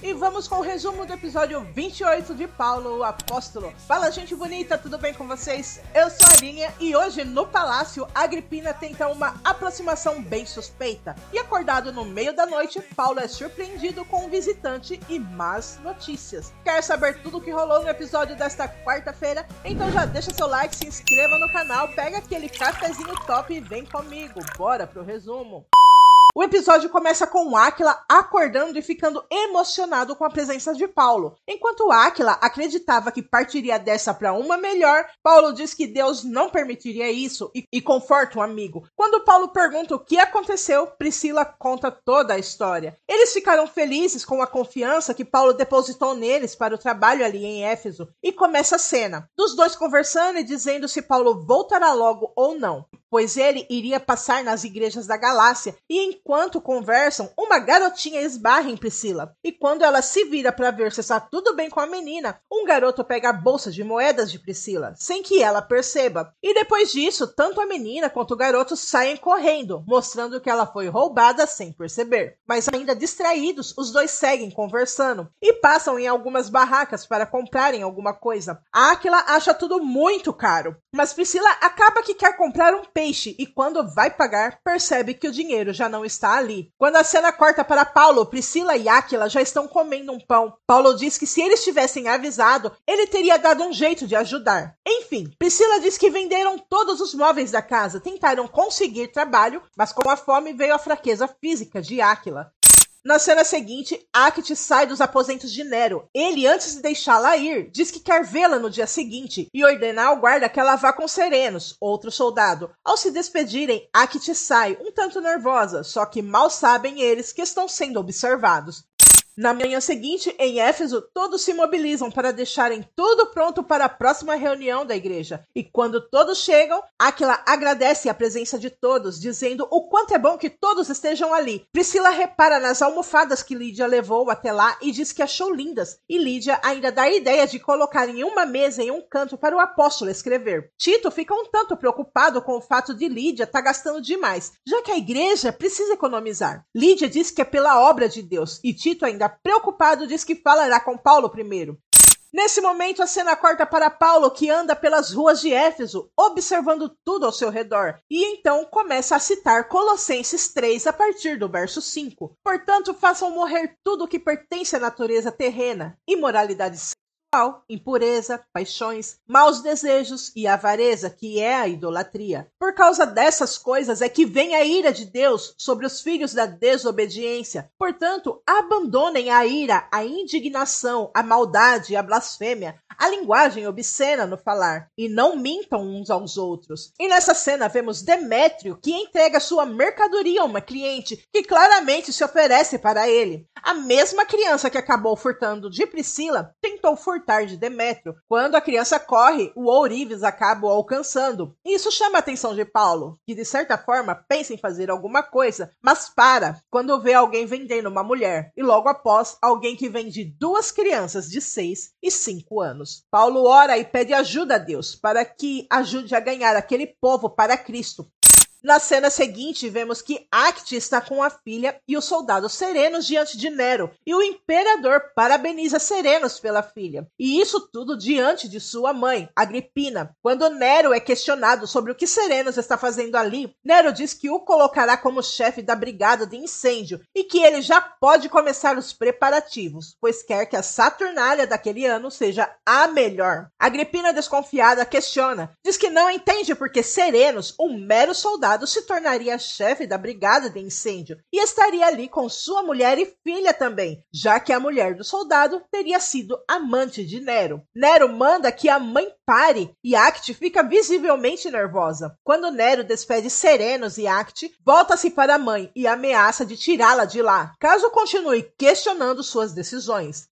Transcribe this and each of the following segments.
E vamos com o resumo do episódio 28 de Paulo, o Apóstolo. Fala, gente bonita, tudo bem com vocês? Eu sou a Arinha e hoje no Palácio, Agripina tenta uma aproximação bem suspeita. E acordado no meio da noite, Paulo é surpreendido com um visitante e más notícias. Quer saber tudo o que rolou no episódio desta quarta-feira? Então já deixa seu like, se inscreva no canal, pega aquele cafezinho top e vem comigo. Bora pro resumo. O episódio começa com Áquila acordando e ficando emocionado com a presença de Paulo. Enquanto Áquila acreditava que partiria dessa para uma melhor, Paulo diz que Deus não permitiria isso e conforta o amigo. Quando Paulo pergunta o que aconteceu, Priscila conta toda a história. Eles ficaram felizes com a confiança que Paulo depositou neles para o trabalho ali em Éfeso e começa a cena dos dois conversando e dizendo se Paulo voltará logo ou não, pois ele iria passar nas igrejas da Galácia, e enquanto conversam, uma garotinha esbarra em Priscila. E quando ela se vira para ver se está tudo bem com a menina, um garoto pega a bolsa de moedas de Priscila, sem que ela perceba. E depois disso, tanto a menina quanto o garoto saem correndo, mostrando que ela foi roubada sem perceber. Mas ainda distraídos, os dois seguem conversando, e passam em algumas barracas para comprarem alguma coisa. A Áquila acha tudo muito caro, mas Priscila acaba que quer comprar um peixe, e quando vai pagar, percebe que o dinheiro já não está ali. Quando a cena corta para Paulo, Priscila e Áquila já estão comendo um pão. Paulo diz que se eles tivessem avisado, ele teria dado um jeito de ajudar. Enfim, Priscila diz que venderam todos os móveis da casa, tentaram conseguir trabalho, mas com a fome veio a fraqueza física de Áquila. Na cena seguinte, Acte sai dos aposentos de Nero. Ele, antes de deixá-la ir, diz que quer vê-la no dia seguinte e ordena ao guarda que ela vá com Serenos, outro soldado. Ao se despedirem, Acte sai, um tanto nervosa, só que mal sabem eles que estão sendo observados. Na manhã seguinte, em Éfeso, todos se mobilizam para deixarem tudo pronto para a próxima reunião da igreja. E quando todos chegam, Áquila agradece a presença de todos, dizendo o quanto é bom que todos estejam ali. Priscila repara nas almofadas que Lídia levou até lá e diz que achou lindas. E Lídia ainda dá a ideia de colocar em uma mesa em um canto para o apóstolo escrever. Tito fica um tanto preocupado com o fato de Lídia estar gastando demais, já que a igreja precisa economizar. Lídia diz que é pela obra de Deus, e Tito ainda preocupado diz que falará com Paulo primeiro. Nesse momento, a cena corta para Paulo, que anda pelas ruas de Éfeso, observando tudo ao seu redor, e então começa a citar Colossenses 3 a partir do verso 5. Portanto, façam morrer tudo o que pertence à natureza terrena, imoralidade sexual, impureza, paixões, maus desejos e avareza, que é a idolatria. Por causa dessas coisas é que vem a ira de Deus sobre os filhos da desobediência. Portanto, abandonem a ira, a indignação, a maldade, a blasfêmia, a linguagem obscena no falar, e não mintam uns aos outros. E nessa cena vemos Demétrio, que entrega sua mercadoria a uma cliente, que claramente se oferece para ele. A mesma criança que acabou furtando de Priscila tentou furtar de Demétrio. Quando a criança corre, o ourives acaba o alcançando. E isso chama a atenção de Paulo, que de certa forma pensa em fazer alguma coisa, mas para quando vê alguém vendendo uma mulher, e logo após, alguém que vende duas crianças de 6 e 5 anos. Paulo ora e pede ajuda a Deus para que ajude a ganhar aquele povo para Cristo. Na cena seguinte, vemos que Acte está com a filha e os soldados Serenos diante de Nero, e o imperador parabeniza Serenos pela filha. E isso tudo diante de sua mãe, Agripina. Quando Nero é questionado sobre o que Serenos está fazendo ali, Nero diz que o colocará como chefe da brigada de incêndio e que ele já pode começar os preparativos, pois quer que a Saturnália daquele ano seja a melhor. Agripina, desconfiada, questiona, diz que não entende porque Serenos, um mero soldado, se tornaria chefe da brigada de incêndio e estaria ali com sua mulher e filha também, já que a mulher do soldado teria sido amante de Nero. Nero manda que a mãe pare e Acte fica visivelmente nervosa. Quando Nero despede Serenos e Acte, volta-se para a mãe e ameaça de tirá-la de lá, caso continue questionando suas decisões.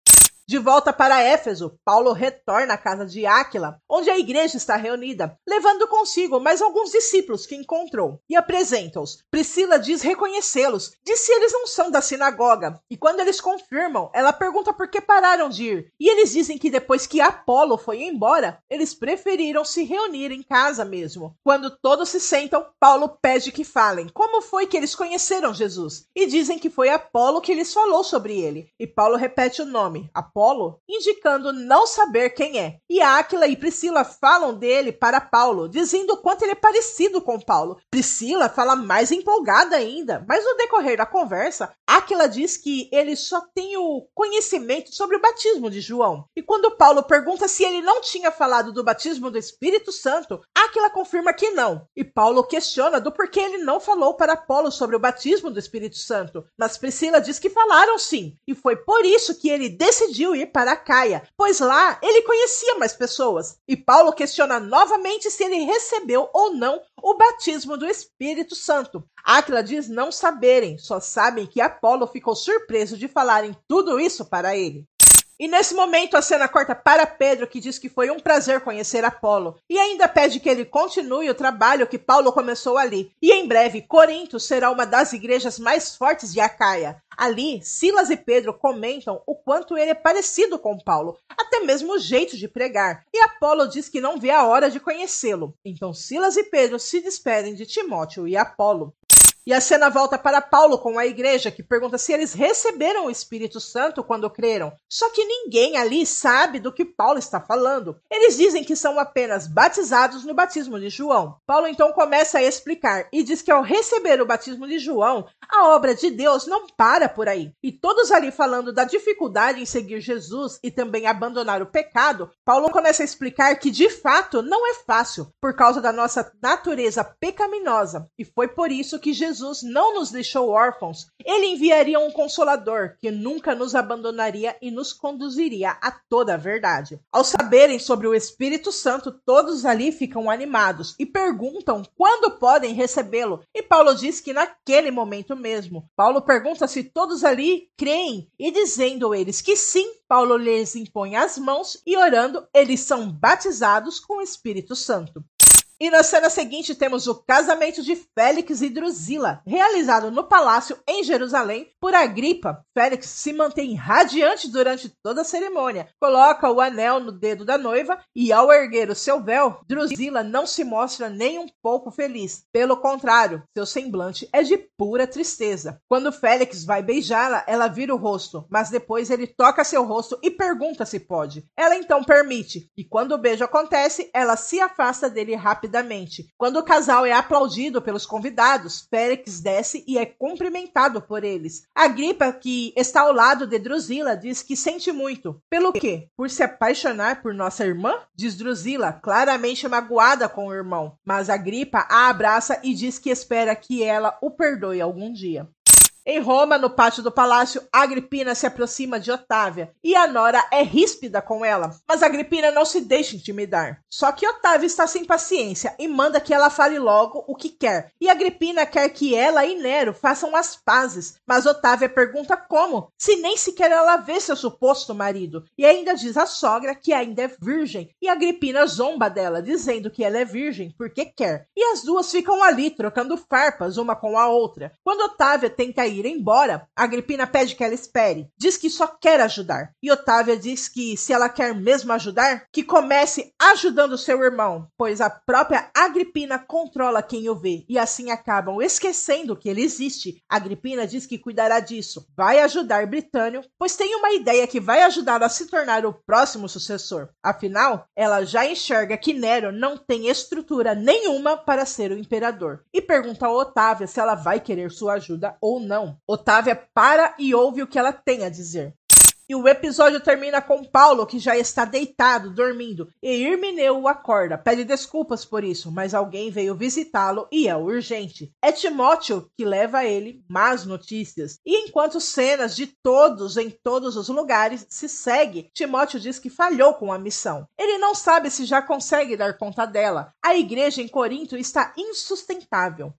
De volta para Éfeso, Paulo retorna à casa de Áquila, onde a igreja está reunida, levando consigo mais alguns discípulos que encontrou, e apresenta-os. Priscila diz reconhecê-los, diz se eles não são da sinagoga, e quando eles confirmam, ela pergunta por que pararam de ir, e eles dizem que depois que Apolo foi embora, eles preferiram se reunir em casa mesmo. Quando todos se sentam, Paulo pede que falem como foi que eles conheceram Jesus, e dizem que foi Apolo que lhes falou sobre ele, e Paulo repete o nome, Apolo, indicando não saber quem é. E Áquila e Priscila falam dele para Paulo, dizendo o quanto ele é parecido com Paulo. Priscila fala mais empolgada ainda, mas no decorrer da conversa, Áquila diz que ele só tem o conhecimento sobre o batismo de João. E quando Paulo pergunta se ele não tinha falado do batismo do Espírito Santo, Áquila confirma que não. E Paulo questiona do porquê ele não falou para Apolo sobre o batismo do Espírito Santo. Mas Priscila diz que falaram sim, e foi por isso que ele decidiu ir para Caia, pois lá ele conhecia mais pessoas. E Paulo questiona novamente se ele recebeu ou não o batismo do Espírito Santo. Áquila diz não saberem, só sabem que Apolo ficou surpreso de falarem tudo isso para ele. E nesse momento a cena corta para Pedro, que diz que foi um prazer conhecer Apolo, e ainda pede que ele continue o trabalho que Paulo começou ali. E em breve, Corinto será uma das igrejas mais fortes de Acaia. Ali, Silas e Pedro comentam o quanto ele é parecido com Paulo, até mesmo o jeito de pregar. E Apolo diz que não vê a hora de conhecê-lo. Então Silas e Pedro se despedem de Timóteo e Apolo. E a cena volta para Paulo com a igreja, que pergunta se eles receberam o Espírito Santo quando creram. Só que ninguém ali sabe do que Paulo está falando. Eles dizem que são apenas batizados no batismo de João. Paulo então começa a explicar e diz que ao receber o batismo de João, a obra de Deus não para por aí. E todos ali falando da dificuldade em seguir Jesus e também abandonar o pecado, Paulo começa a explicar que de fato não é fácil, por causa da nossa natureza pecaminosa. E foi por isso que Jesus não nos deixou órfãos. Ele enviaria um Consolador que nunca nos abandonaria e nos conduziria a toda a verdade. Ao saberem sobre o Espírito Santo, todos ali ficam animados e perguntam quando podem recebê-lo. E Paulo diz que naquele momento mesmo. Paulo pergunta se todos ali creem e dizendo eles que sim, Paulo lhes impõe as mãos e orando, eles são batizados com o Espírito Santo. E na cena seguinte temos o casamento de Félix e Drusila, realizado no palácio em Jerusalém por Agripa. Félix se mantém radiante durante toda a cerimônia, coloca o anel no dedo da noiva e ao erguer o seu véu, Drusila não se mostra nem um pouco feliz. Pelo contrário, seu semblante é de pura tristeza. Quando Félix vai beijá-la, ela vira o rosto, mas depois ele toca seu rosto e pergunta se pode. Ela então permite, e quando o beijo acontece, ela se afasta dele rapidamente. Quando o casal é aplaudido pelos convidados, Félix desce e é cumprimentado por eles. Agripa, que está ao lado de Drusila, diz que sente muito. Pelo quê? Por se apaixonar por nossa irmã? Diz Drusila, claramente magoada com o irmão. Mas Agripa a abraça e diz que espera que ela o perdoe algum dia. Em Roma, no pátio do palácio, Agripina se aproxima de Otávia e a nora é ríspida com ela, mas Agripina não se deixa intimidar. Só que Otávia está sem paciência e manda que ela fale logo o que quer. E Agripina quer que ela e Nero façam as pazes, mas Otávia pergunta como, se nem sequer ela vê seu suposto marido. E ainda diz à sogra que ainda é virgem, e Agripina zomba dela, dizendo que ela é virgem porque quer. E as duas ficam ali, trocando farpas uma com a outra. Quando Otávia tenta ir embora, Agripina pede que ela espere. Diz que só quer ajudar. E Otávia diz que se ela quer mesmo ajudar, que comece ajudando seu irmão, pois a própria Agripina controla quem o vê e assim acabam esquecendo que ele existe. Agripina diz que cuidará disso. Vai ajudar Britânio, pois tem uma ideia que vai ajudar a se tornar o próximo sucessor. Afinal, ela já enxerga que Nero não tem estrutura nenhuma para ser o imperador. E pergunta a Otávia se ela vai querer sua ajuda ou não. Otávia para e ouve o que ela tem a dizer. E o episódio termina com Paulo, que já está deitado, dormindo, e Irmineu o acorda, pede desculpas por isso, mas alguém veio visitá-lo e é urgente. É Timóteo que leva a ele más notícias. E enquanto cenas de todos em todos os lugares se segue, Timóteo diz que falhou com a missão. Ele não sabe se já consegue dar conta dela. A igreja em Corinto está insustentável.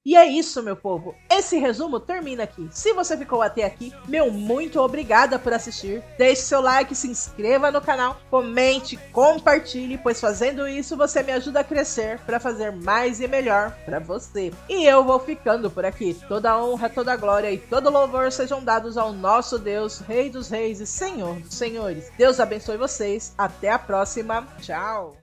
E é isso, meu povo. Esse resumo termina aqui. Se você ficou até aqui, meu muito obrigada por assistir. Deixe seu like, se inscreva no canal, comente, compartilhe, pois fazendo isso você me ajuda a crescer para fazer mais e melhor para você. E eu vou ficando por aqui. Toda a honra, toda a glória e todo louvor sejam dados ao nosso Deus, Rei dos Reis e Senhor dos Senhores. Deus abençoe vocês. Até a próxima. Tchau.